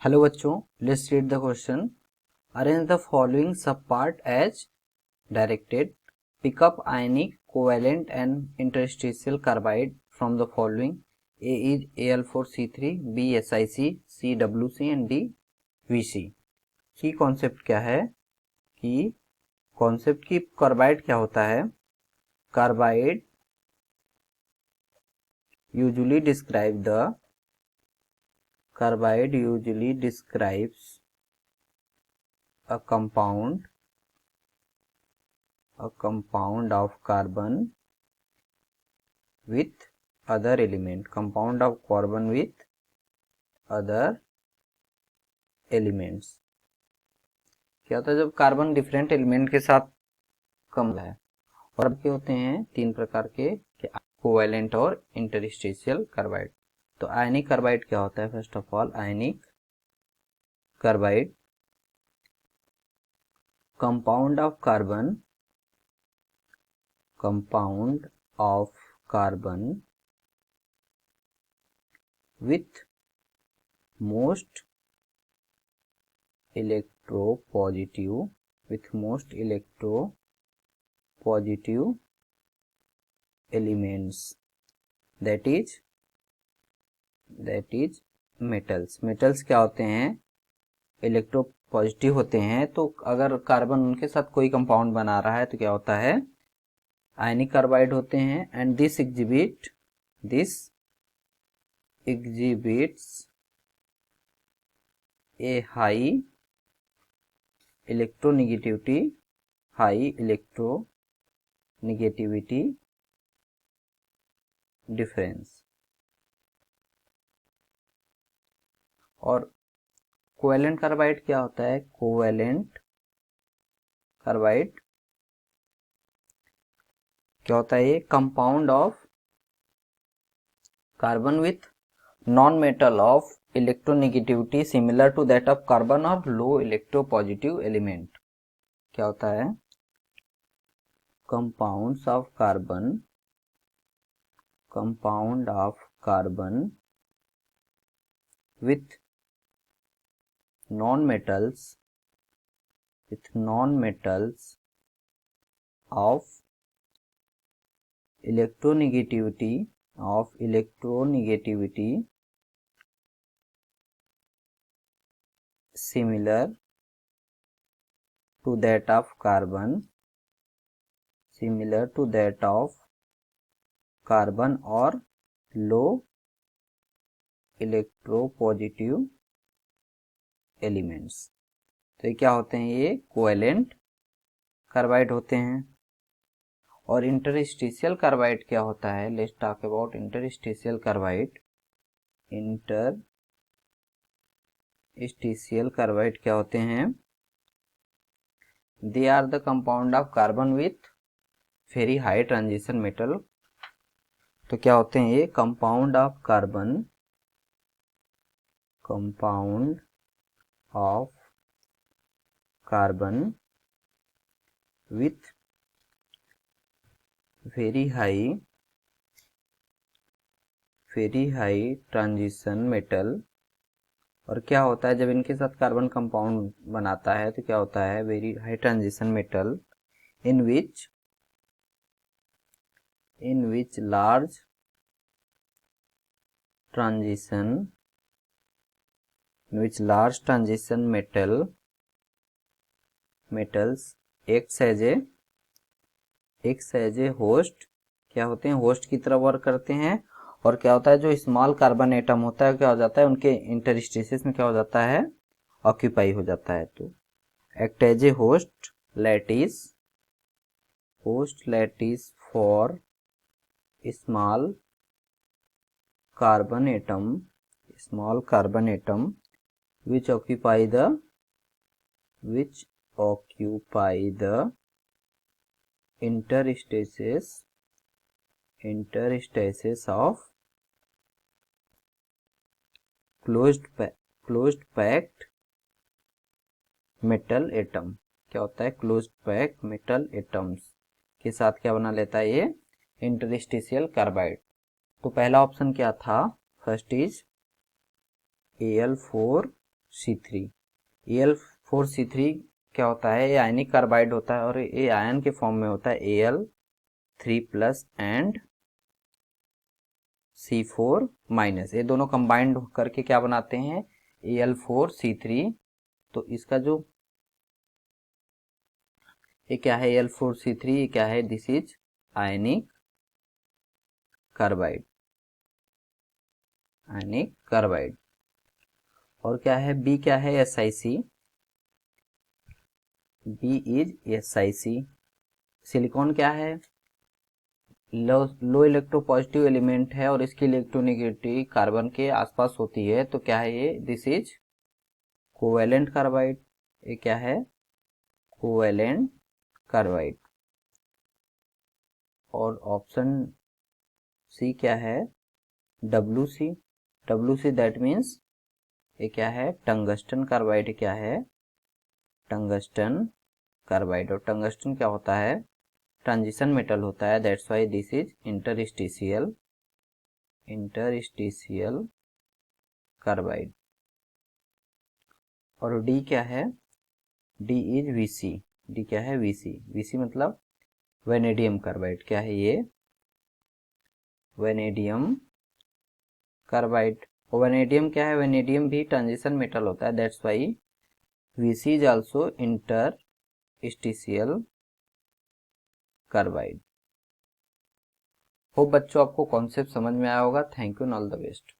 Hello बच्चों, let's read the question. Arrange the following sub part as directed. Pick up ionic, covalent and interstitial carbide from the following. A is Al4C3, B SiC, C WC and D VC. की concept क्या है कि concept की carbide क्या होता है. Carbide usually describes a compound of carbon with other elements. क्या होता है जब कार्बन डिफरेंट एलिमेंट के साथ कम है. और अब क्या होते हैं तीन प्रकार के, कोवेलेंट और इंटरस्टिशियल कार्बाइड. तो आयनिक कार्बाइड क्या होता है. First of all, ionic carbide compound of carbon with most electropositive elements, that is metals क्या होते हैं, इलेक्ट्रोपॉजिटिव होते हैं. तो अगर कार्बन उनके साथ कोई कंपाउंड बना रहा है तो क्या होता है, आयनिक कार्बाइड होते हैं. And this exhibits a high electronegativity difference. और कोवेलेंट कार्बाइड क्या होता है. कोवेलेंट कार्बाइड क्या होता है, ये compound of carbon with non metal of electronegativity similar to that of carbon और लो इलेक्ट्रोपॉजिटिव एलिमेंट. क्या होता है, compound of carbon with non-metals of electronegativity similar to that of carbon or low electropositive elements. तो ये क्या होते हैं, ये कोवेलेंट कार्बाइड होते हैं. और इंटरस्टिशियल कार्बाइड क्या होता है. Let's talk about interstitial carbide. Interstitial carbide क्या होते हैं, they are the compound of carbon with very high transition metal. तो क्या होते हैं ये, compound of carbon with very high transition metal. और क्या होता है जब इनके साथ कार्बन कंपाउंड बनाता है तो क्या होता है, very high transition metal in which large transition metals acts as a host. क्या होते हैं, होस्ट की तरह वर्क करते हैं. और क्या होता है, जो स्मॉल कार्बन एटम होता है क्या हो जाता है, उनके इंटरस्टिशियस में क्या हो जाता है, ऑक्यूपाई हो जाता है. तो act as a host lattice for small carbon atom which occupy the interstices of closed packed metal atom. क्या होता है, closed packed metal atoms के साथ क्या बना लेता है ये, इंटरस्टिशियल कार्बाइड. तो पहला ऑप्शन क्या था, first is Al4 Al4C3। Al4C3 क्या होता है? ये आयनिक कार्बाइड होता है और ये आयन के फॉर्म में होता है Al3+ एंड C4-। ये दोनों कंबाइंड करके क्या बनाते हैं? Al4C3। तो इसका जो ये क्या है? Al4C3 ये क्या है? This is ionic carbide, ionic carbide. और क्या है? बी क्या है? SiC। B is SiC। Silicon क्या है? लो इलेक्ट्रोपॉजिटिव एलिमेंट है और इसकी इलेक्ट्रोनेगेटिविटी कार्बन के आसपास होती है, तो क्या है ये? This is covalent carbide. ये क्या है? Covalent carbide. और ऑप्शन सी क्या है? WC। WC दैट मीन्स ये क्या है? Tungsten carbide. क्या है? Tungsten carbide. और टंगस्टन क्या होता है? ट्रांजिशन मेटल होता है, that's why this is interstitial, interstitial carbide. और डी क्या है? D is VC। डी क्या है? VC। VC मतलब वेनेडियम कार्बाइड। क्या है ये? Vanadium carbide. और वेनेडियम क्या है? वेनेडियम भी ट्रांजिशन मेटल होता है, that's why VC is also interstitial carbide. Hope बच्चों आपको कॉन्सेप्ट समझ में आया होगा। Thank you and all the best.